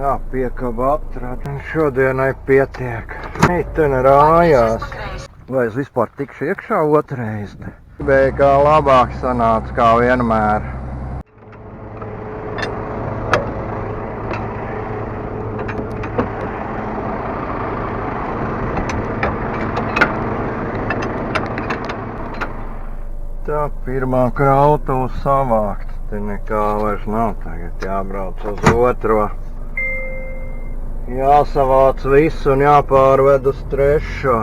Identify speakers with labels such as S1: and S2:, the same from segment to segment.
S1: Jā, piekaba atrada. Šodienai pietiek. Meitene rājās. Vai es vispār tikšu iekšā otrais? Gribēju kā labāk sanāca, kā vienmēr. Tā pirmā krautuvs savākt. Te nekā vairs nav. Tagad jābrauc uz otro. Jāsavāc visu un jāpārved uz trešo.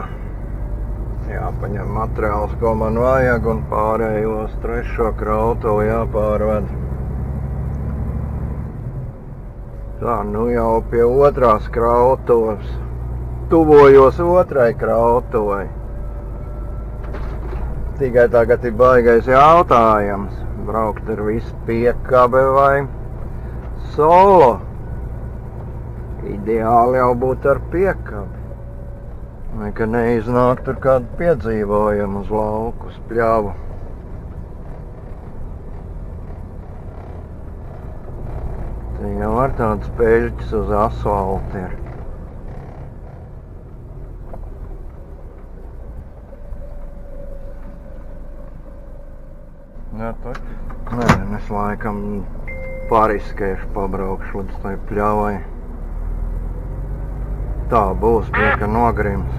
S1: Jāpaņem materiāls, ko man vajag, un pārējo uz trešo krautuvu jāpārved. Tā, nu jau pie otrās krautuvas. Tuvojos otrai krautuvai. Tikai tagad ir baigais jautājums. Braukt ar visu piekabe vai solo. Ideāli jau būtu ar piekabi. Vai ka neiznāk tur kādu piedzīvojumu uz lauku, uz pļavu. Te jau ar tāds peļķis uz asfaltu ir. Jā, tak? Nē, es laikam pariskēšu, pabraukšu līdz tai pļavai. Tā būs, ka nogrims.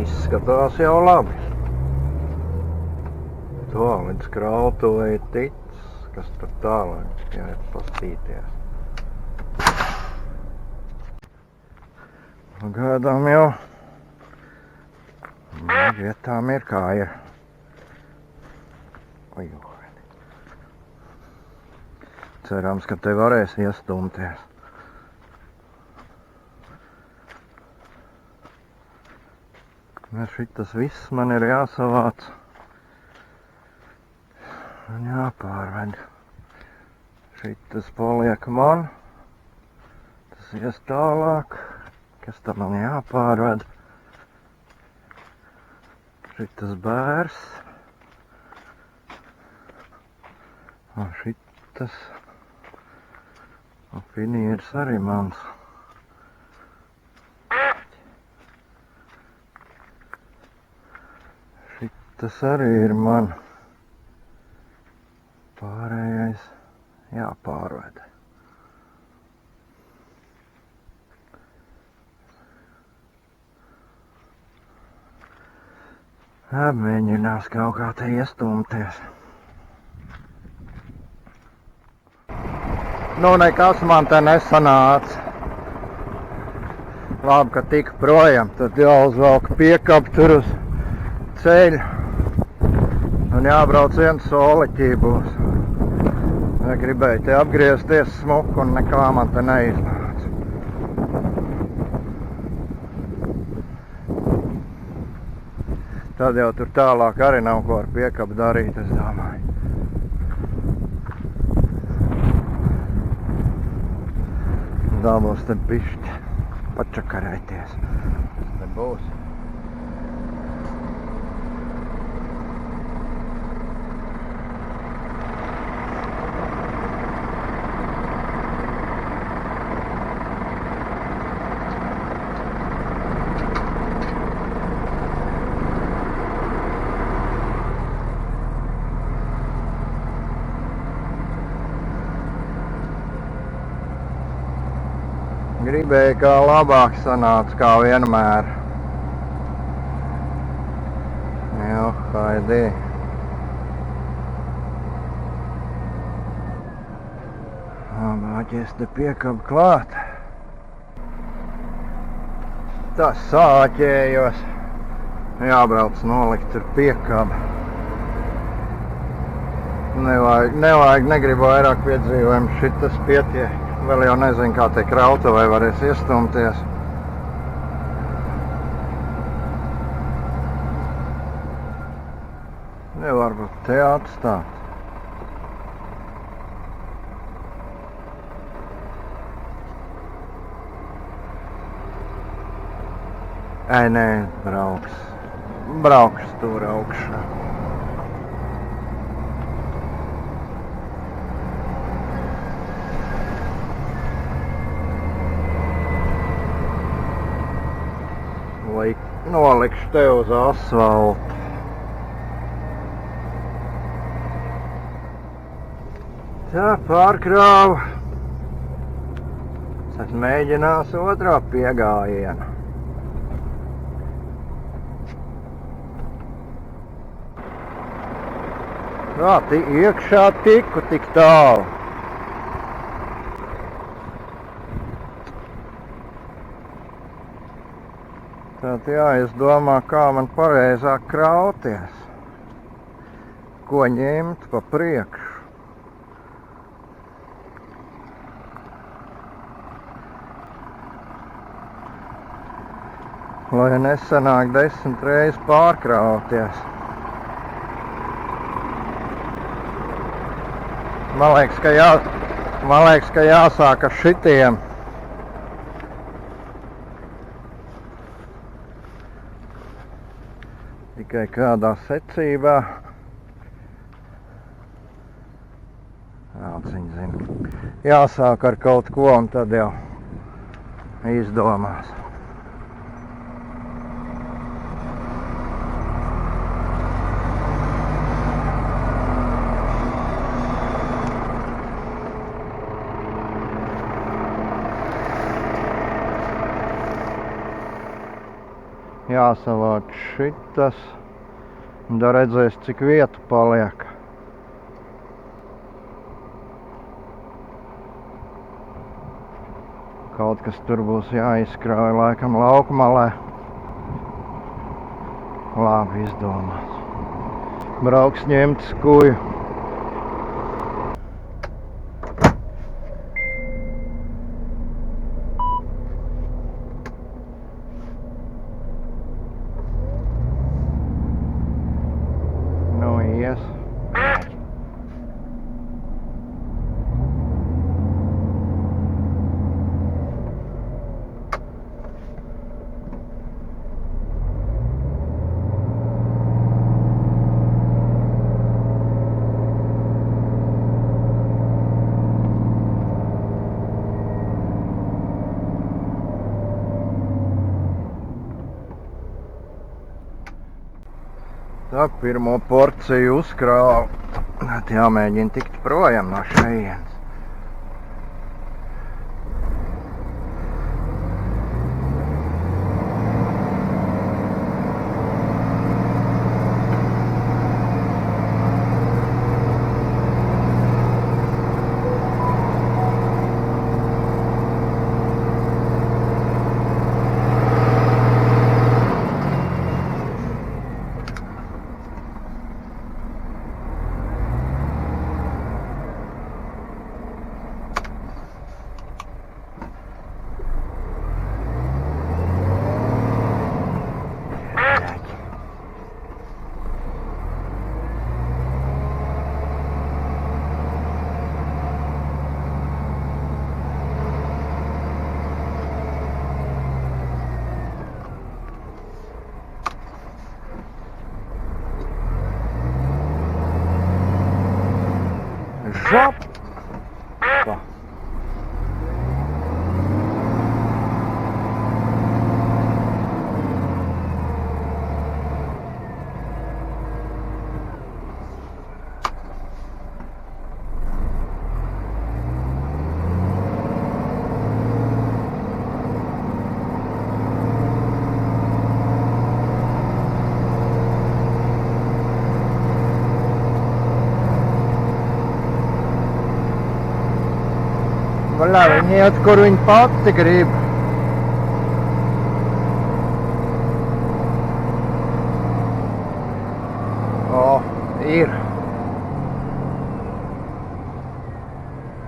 S1: Izskatās jau labi. To līdz krautuvei tic. Kas tur tālāk, jāiet pastīties. Gaidām jau. Vietām ir kā ir. Oi. Cerams, ka te varēs iestumties. Šitas viss man ir jāsavāc. Un jāpārved. Šitas paliek man. Tas ies tālāk. Kas tam man jāpārved? Šitas bērs. Un šitas. Un finieris arī mans. Šitas arī ir man. Pārējais jāpārved. Mēģinās kaut kā te iestumties. Nu, nekas man te nesanāca. Labi, ka tika projām. Tad jāuzvelk piekabi tur uz ceļu. Un jābrauc viens soliķī būs. Ja gribēju te apgriezties smuku un nekā man te neiznāca. Tad jau tur tālāk arī nav ko ar piekabu darīt, es domāju. Dabūs te bišķi pačakarēties. Tas te būs. Gribēju kā labāk sanāca, kā vienmēr. Jā, haidī. Bāķies te piekabu klāt. Tas sāķējos. Jābrauc nolikt tur piekabu. Negribu vairāk piedzīvojumu, šitas pietiek. Vēl jau nezinu, kā te krautuvai varēs iestumties. Nevar būt Te atstāt. Ai, nē, brauks tur augšā. Nolikšu te uz asfaltu. Tā, pārkrāvu. Es mēģināšu otrā piegājienu. Tā, iekšā tiku tik tālu. Tad jāizdomā, kā man pareizāk krauties. Ko ņemt pa priekšu. Lai nesanāk 10 reizes pārkrauties. Man liekas, ka jāsāk ar šitiem. Tikai kādā secībā. Jāsāk ar kaut ko un tad jau izdomās. Jāsavāc šitas, un tad redzēs, cik vietu paliek. Kaut kas tur būs jāizkrauj laikam laukmalē. Labi izdomās. Brauks ņemt skuju. Tā, pirmo porciju uzkrāvu. Jāmēģina tikt projām no šejienes. Žap! Tā. Vaļā, viņi iet, kur viņi pati grib. O, ir.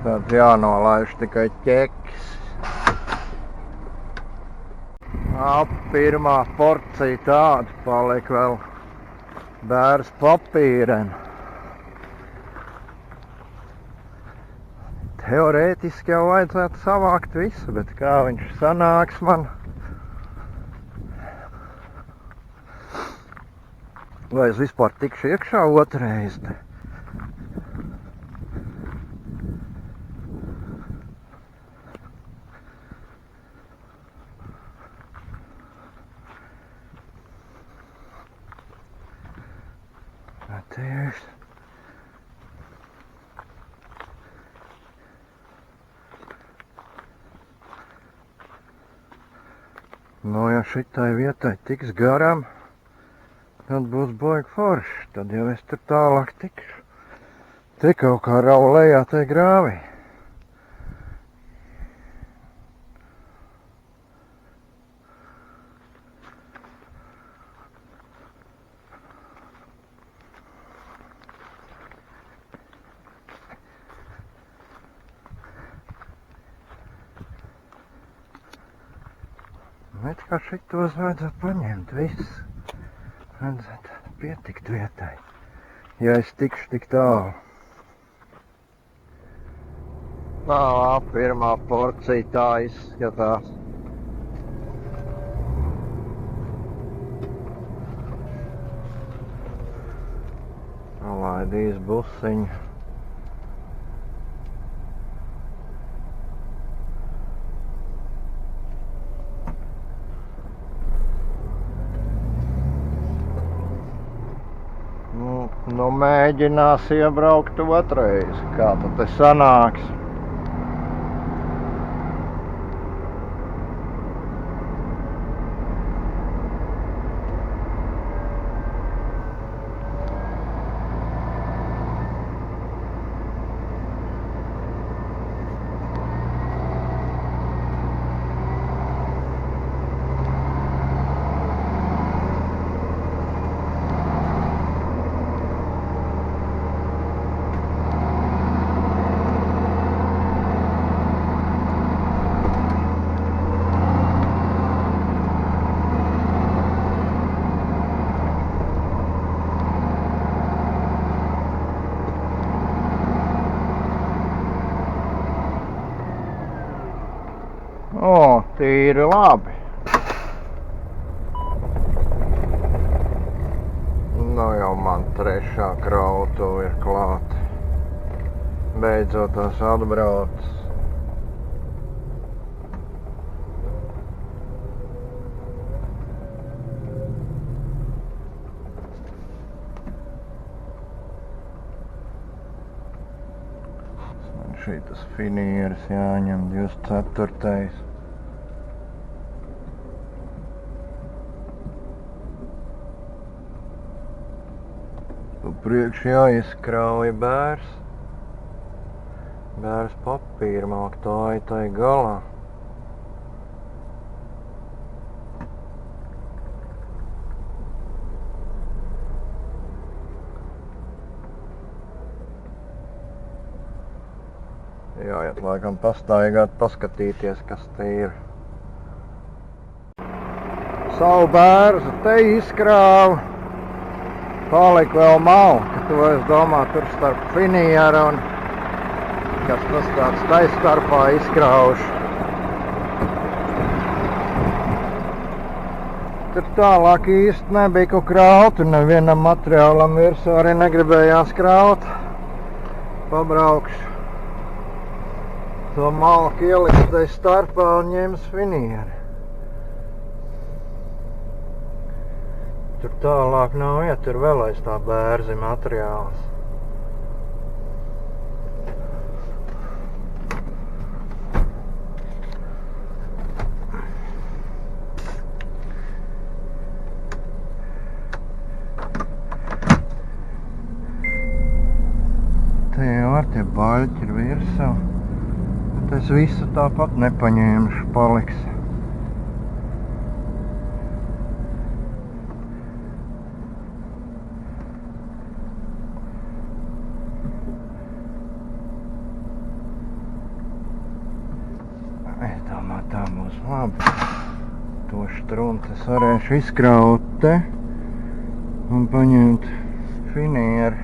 S1: Tad jānolaiž tikai ķeks. Pirmā porcija tāda paliek vēl bērs papīrena. Teorētiski jau vajadzētu savākt visu, bet kā viņš sanāks man? Vai es vispār tikšu iekšā otrreiz? Tieši. Nu, ja šitai vietai tiks garām, tad būs baigi forši. Tad jau es tur tālāk tikšu. Te kaut kā rauj lejā tai grāvī. Bet kā šitos vajadzētu paņemt viss. Vajadzētu pietikt vietai, ja es tikšu tik tālu. Pirmā porcija tā izskatās. Laidīs busiņu. Nu, mēģinās iebraukt otrais, kā tad te sanāks. O, tīri labi. Nu jau man trešā krautuve ir klāta. Beidzot tās atbrauc. Man šitas finieris jāņem 24. Priekš jāizkrauj bērs. Bērs papīrmāk tai galā. Jāiet laikam pastaigāt, paskatīties, kas te ir. Savu bērzu te izkrāvu. Palika vēl malka, to es domāju tur starp finieru un kas tas tāds taistarpā izkraušu. Tur tālāk īsti nebija ko kraut un nevienam materiālam virsū arī negribējās kraut. Pabraukšu. To malku ieliks tai starpā un ņems finieri. Tur tālāk nav iet, tur vēl aiz tā bērzi materiāls. Te jau ar tie baļķi ir virsū, bet es visu tāpat nepaņēmuši, paliks. Es domāju, tā būs labi. To štrunci es varēšu izkraut te un paņemt finieri.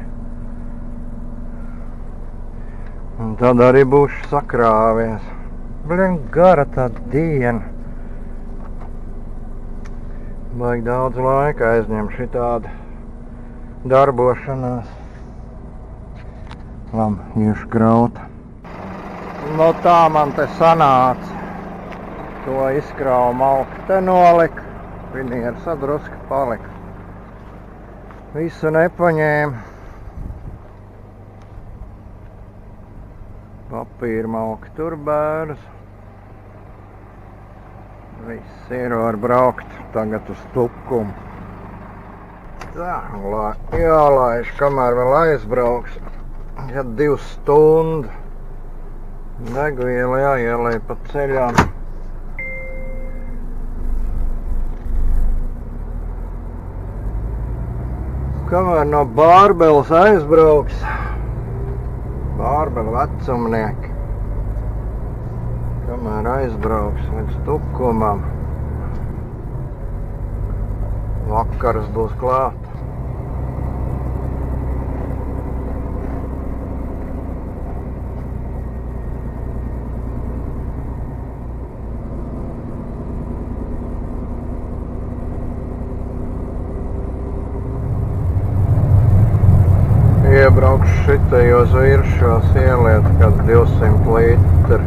S1: Un tad arī būšu sakrāvies. Blin, gara tā diena. Baigi daudz laika aizņem šitāda darbošanās. Labi, iešu grauta. No tā man te sanāca. To izkrāvu malku te nolika. Finieru sadruska palika. Visu nepaņēma. Papīra malka tur bērus. Viss ir var braukt tagad uz Tukumu. Tā, jālaiž, kamēr vēl aizbrauks. Ja 2 stundu. Degviela jāielej pa ceļām. Kamēr no Bārbeles aizbrauks. Bārbeli vecumnieki. Kamēr aizbrauks līdz Tukumam. Vakars būs klāt. Iebraukšu šitajos viršos, ieliet kāds 200 litri.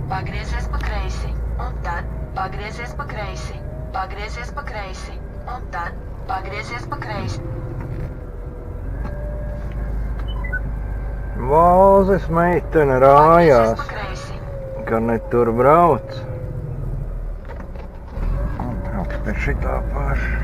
S2: Pagriezies pa kreisi, un tad pagriezies pa kreisi, pagriezies pa kreisi, un tad pagriezies pa kreisi.
S1: Vāzes meitene rājās, ka ne tur brauc. Un brauc pie šitā paša.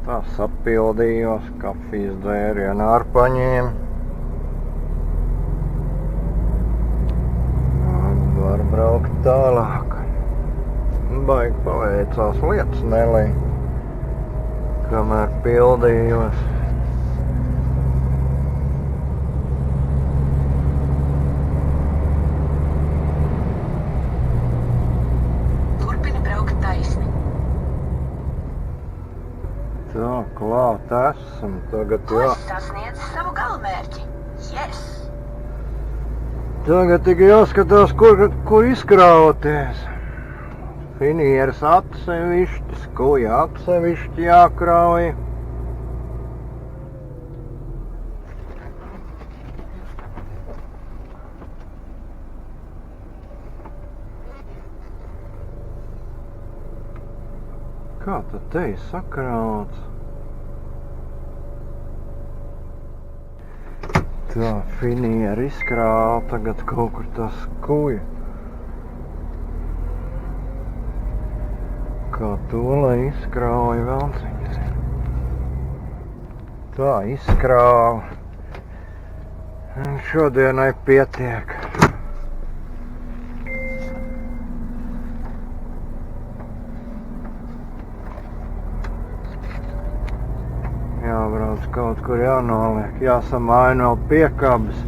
S1: Tā sapildījos, kafijas dzērienu ar paņēmu. Var braukt tālāk. Baigi paveicās lietas nelī, kamēr pildījos.
S2: Turpini braukt taisni.
S1: Tā, klāt esam. Tagad
S2: Tu esi sasniedzis savu galamērķi. Yes!
S1: Tagad tikai jāskatās, kur izkrauties. Finieres atsevišķi, skuja atsevišķi jākrauj. Kā tad te ir sakrauts? Tā, finieri izkrāva, tagad kaut kur tā skuja. Kā to, lai izkrauja velciņas. Tā, izkrāva. Šodienai pietiek. Jābrauc kaut kur jānoliek, jāsamaina vēl piekabes.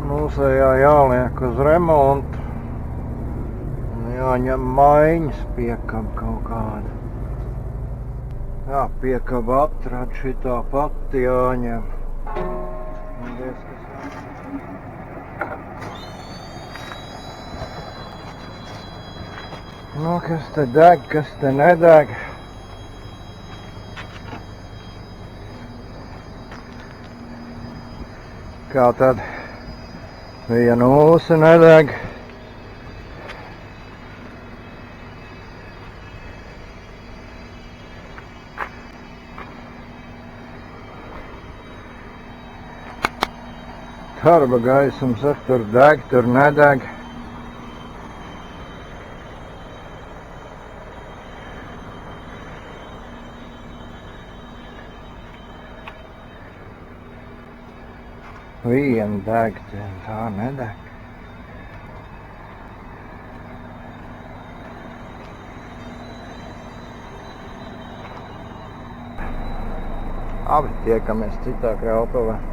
S1: Mūsējā jāliek uz remontu. Jāņem maiņas piekaba kaut kāda. Jā, piekaba atrad šitā pati jāņem. Nu, kas te deg, kas te nedeg. Kā tad viena ūsa nedeg. Darba gaisums ar tur deg, tur nedeg. Viena deg, tā nedeg. Abi, tiekamies citā Kraupavā.